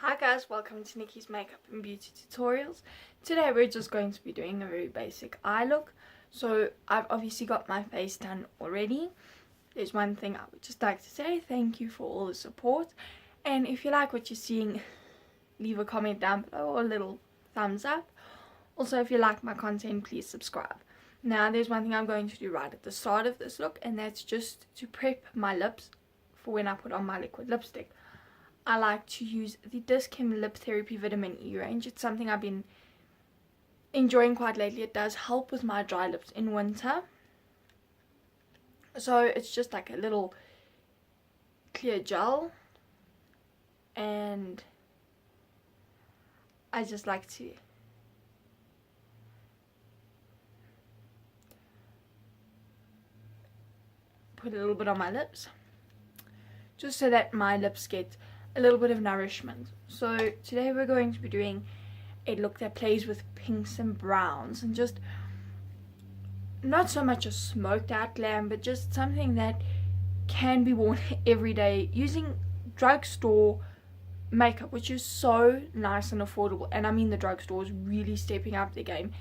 Hi guys, welcome to Nicky's Makeup and Beauty Tutorials. Today we're just going to be doing a very basic eye look. So I've obviously got my face done already. There's one thing I would just like to say, thank you for all the support. And if you like what you're seeing, leave a comment down below or a little thumbs up. Also, if you like my content, please subscribe. Now there's one thing I'm going to do right at the start of this look, and that's just to prep my lips for when I put on my liquid lipstick. I like to use the Dischem Lip Therapy Vitamin E range. It's something I've been enjoying quite lately. It does help with my dry lips in winter. So it's just like a little clear gel, and I just like to put a little bit on my lips just so that my lips get a little bit of nourishment. So today we're going to be doing a look that plays with pinks and browns, and just not so much a smoked out glam, but just something that can be worn every day using drugstore makeup, which is so nice and affordable. And I mean, the drugstore is really stepping up their game.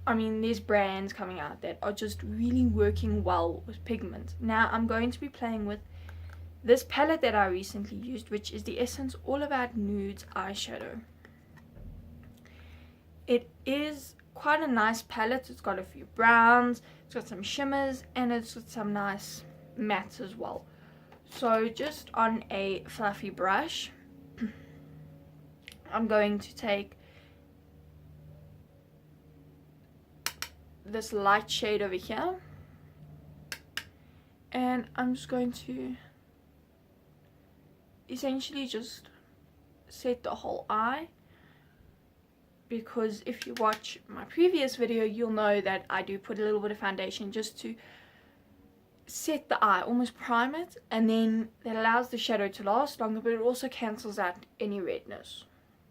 I mean, there's brands coming out that are just really working well with pigment. Now I'm going to be playing with this palette that I recently used, which is the Essence All About Nudes eyeshadow. It is quite a nice palette. It's got a few browns, it's got some shimmers, and it's got some nice mattes as well. So just on a fluffy brush, I'm going to take this light shade over here, and I'm just going to essentially just set the whole eye, because if you watch my previous video you'll know that I do put a little bit of foundation just to set the eye, almost prime it, and then that allows the shadow to last longer, but it also cancels out any redness.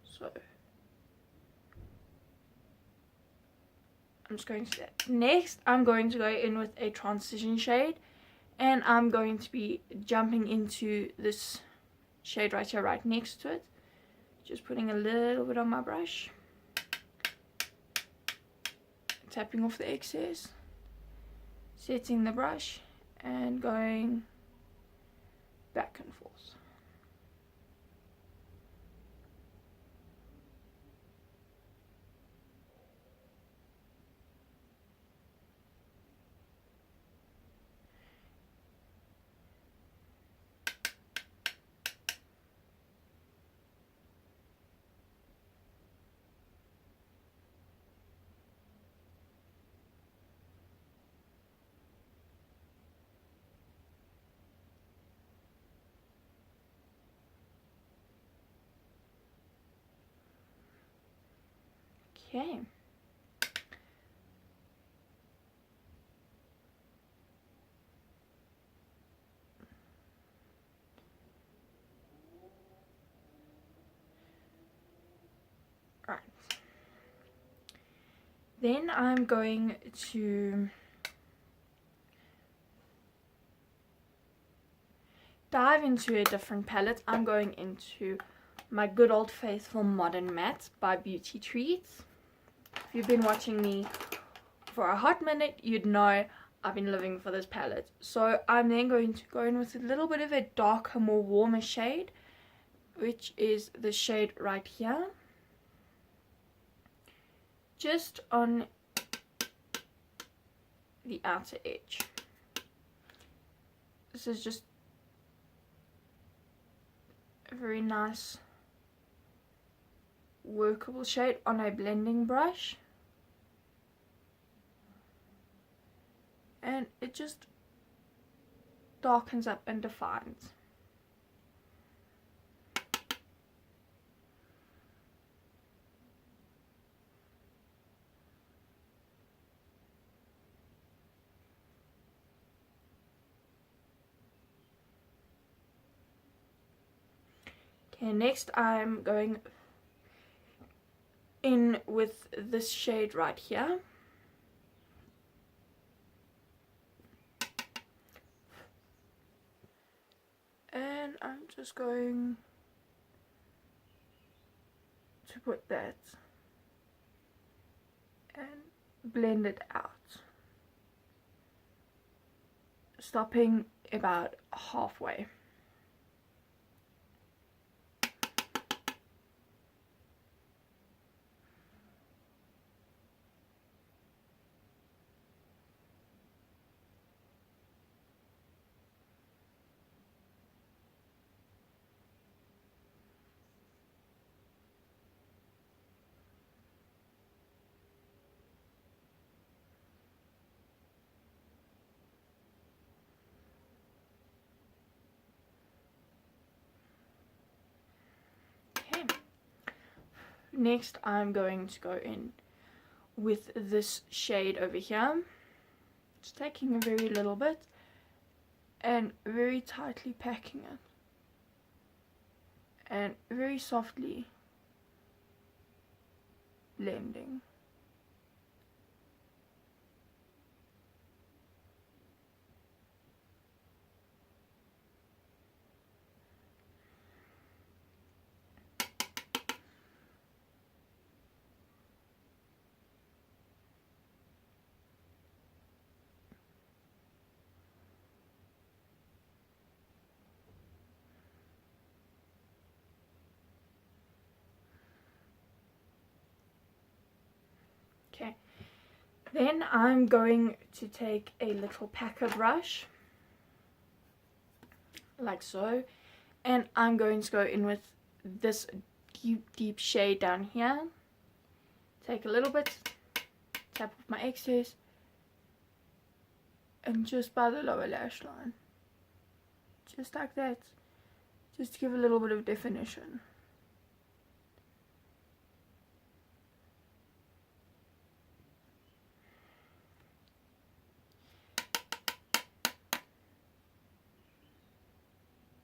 So I'm just going to do that. Next I'm going to go in with a transition shade, and I'm going to be jumping into this shade right here, right next to it, just putting a little bit on my brush, tapping off the excess, setting the brush, and going back and forth. Okay. Right. Then I'm going to dive into a different palette. I'm going into my good old faithful Modern Matte by Beauty Treats. If you've been watching me for a hot minute, you'd know I've been living for this palette. So I'm then going to go in with a little bit of a darker, more warmer shade, which is the shade right here, just on the outer edge. This is just a very nice workable shade on a blending brush, and it just darkens up and defines. Okay, next I'm going in with this shade right here, and I'm just going to put that and blend it out, stopping about halfway. Next, I'm going to go in with this shade over here, just taking a very little bit and very tightly packing it and very softly blending. Okay, then I'm going to take a little packer brush, like so, and I'm going to go in with this deep shade down here. Take a little bit, tap off my excess, and just by the lower lash line, just like that, just to give a little bit of definition.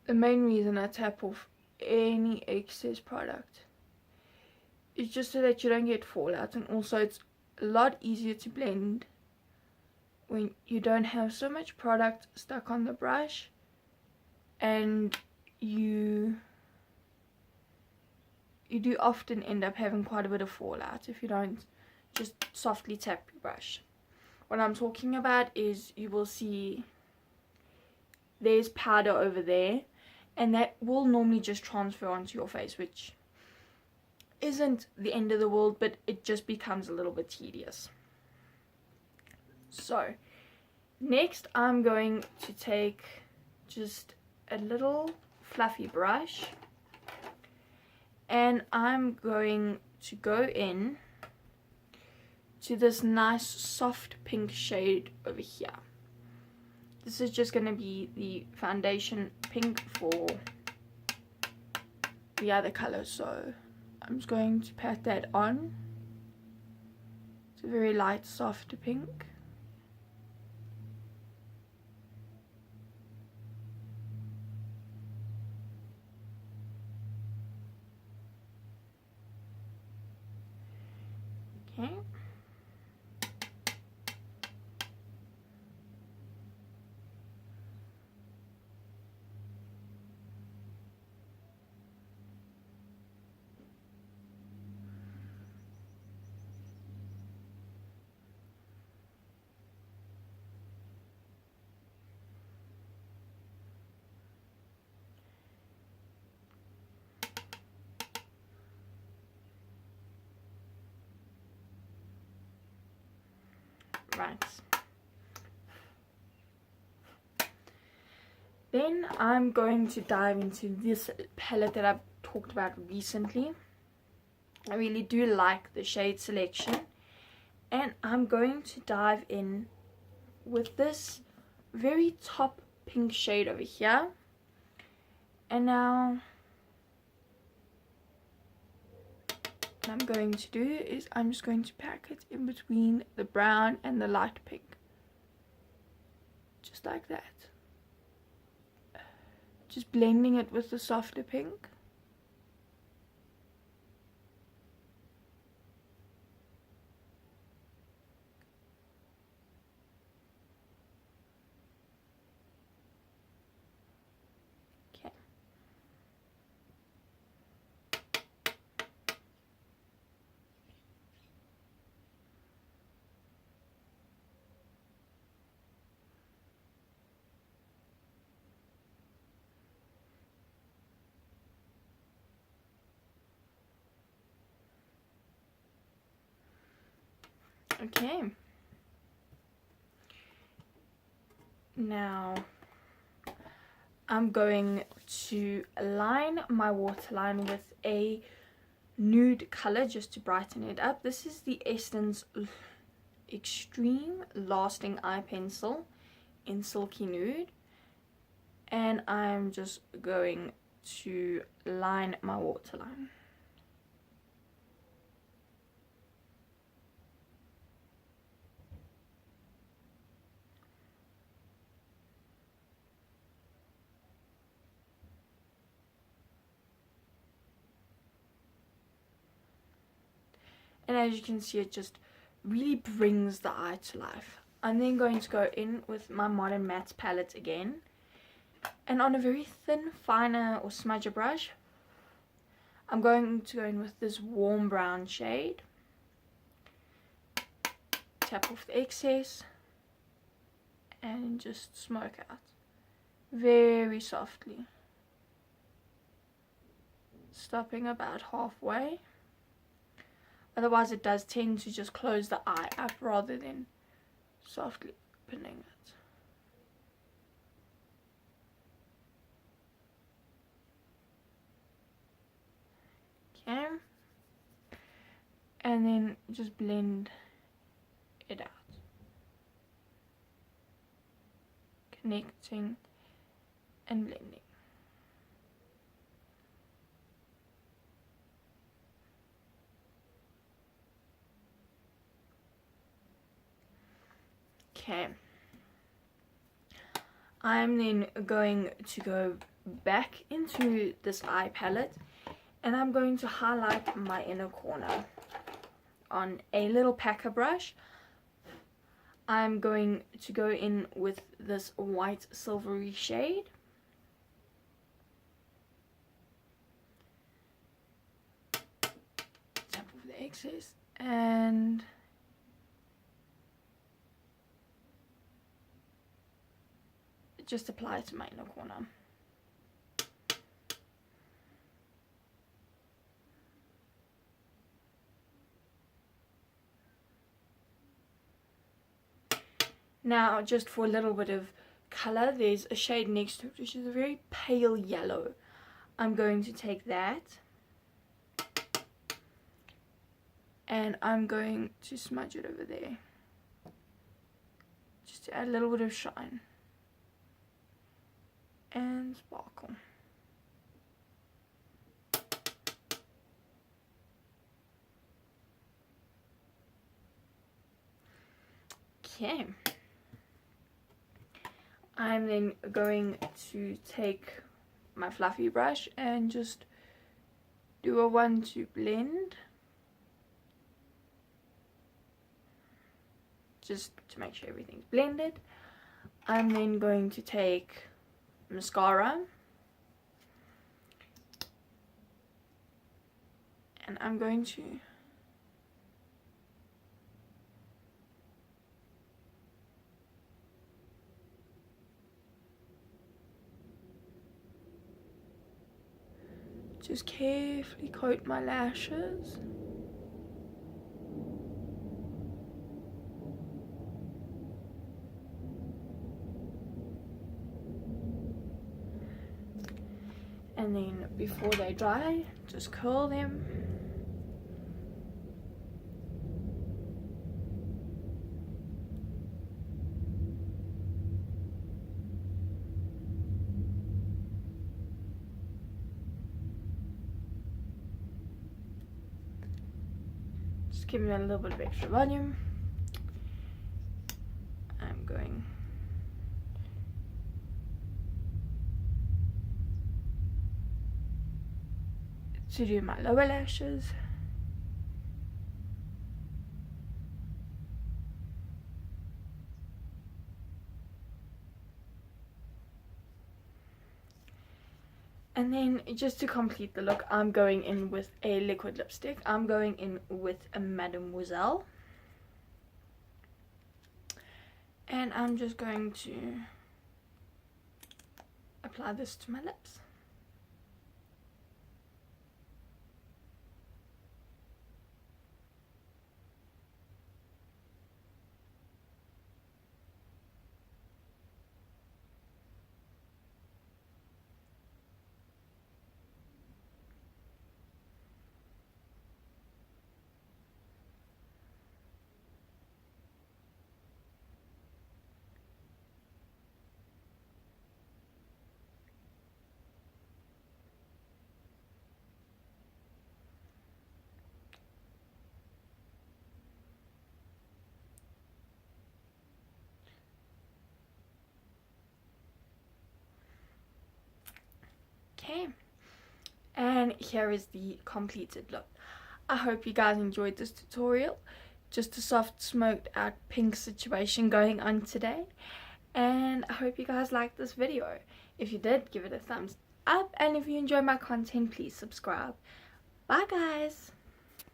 The main reason I tap off any excess product is just so that you don't get fallout, and also it's a lot easier to blend when you don't have so much product stuck on the brush and you do often end up having quite a bit of fallout if you don't just softly tap your brush. What I'm talking about is you will see there's powder over there, and that will normally just transfer onto your face, which isn't the end of the world, but it just becomes a little bit tedious. So next I'm going to take just a little fluffy brush, and I'm going to go in to this nice soft pink shade over here. This is just going to be the foundation pink for the other color, so I'm just going to pat that on. It's a very light, soft pink. Okay. Right. Then I'm going to dive into this palette that I've talked about recently. I really do like the shade selection, and I'm going to dive in with this very top pink shade over here. And now what I'm going to do is I'm just going to pack it in between the brown and the light pink, just like that, just blending it with the softer pink. Okay. Okay. Now I'm going to line my waterline with a nude color just to brighten it up. This is the Essence Extreme Lasting Eye Pencil in Silky Nude, and I'm just going to line my waterline. And as you can see, it just really brings the eye to life. I'm then going to go in with my Modern Matte palette again, and on a very thin finer or smudger brush, I'm going to go in with this warm brown shade. Tap off the excess and just smoke out very softly, stopping about halfway. Otherwise it does tend to just close the eye up rather than softly opening it. Okay. And then just blend it out. Connecting and blending. Okay. I'm then going to go back into this eye palette, and I'm going to highlight my inner corner on a little packer brush. I'm going to go in with this white silvery shade. Tap off the excess and just apply it to my inner corner. Now, just for a little bit of color, there's a shade next to it which is a very pale yellow. I'm going to take that and I'm going to smudge it over there just to add a little bit of shine and sparkle. Okay. I'm then going to take my fluffy brush and just do a 1-2 blend, just to make sure everything's blended. I'm then going to take mascara and I'm going to just carefully coat my lashes. And then before they dry, just curl them. Just give them a little bit of extra volume. I'm going to do my lower lashes. And then just to complete the look, I'm going in with a liquid lipstick. I'm going in with a Mademoiselle. And I'm just going to apply this to my lips. and here is the completed look. I hope you guys enjoyed this tutorial. Just a soft smoked out pink situation going on today, and I hope you guys liked this video. If you did, give it a thumbs up, and if you enjoy my content, please subscribe. Bye guys.